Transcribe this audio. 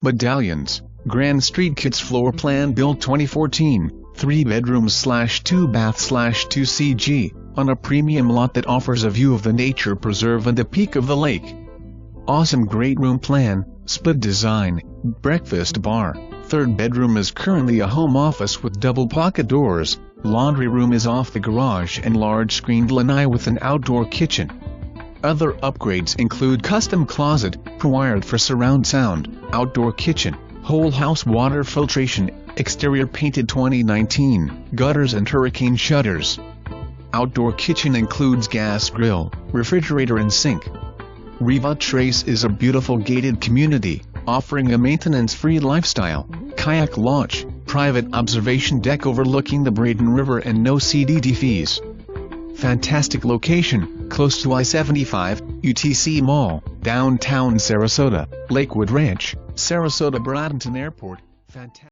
Medallions, Grand Street Kits Floor Plan Built 2014, 3 bedrooms/2 baths/2 CG, on a premium lot that offers a view of the nature preserve and the peak of the lake. Awesome great room plan, split design, breakfast bar. 3rd bedroom is currently a home office with double pocket doors. Laundry room is off the garage and large screened lanai with an outdoor kitchen. Other upgrades include custom closet, prewired for surround sound, outdoor kitchen, whole house water filtration, exterior painted 2019, gutters and hurricane shutters. Outdoor kitchen includes gas grill, refrigerator and sink. Riva Trace is a beautiful gated community, offering a maintenance-free lifestyle, kayak launch, private observation deck overlooking the Braden River and no CDD fees. Fantastic location, close to I-75, UTC Mall, downtown Sarasota, Lakewood Ranch, Sarasota Bradenton Airport. Fantastic.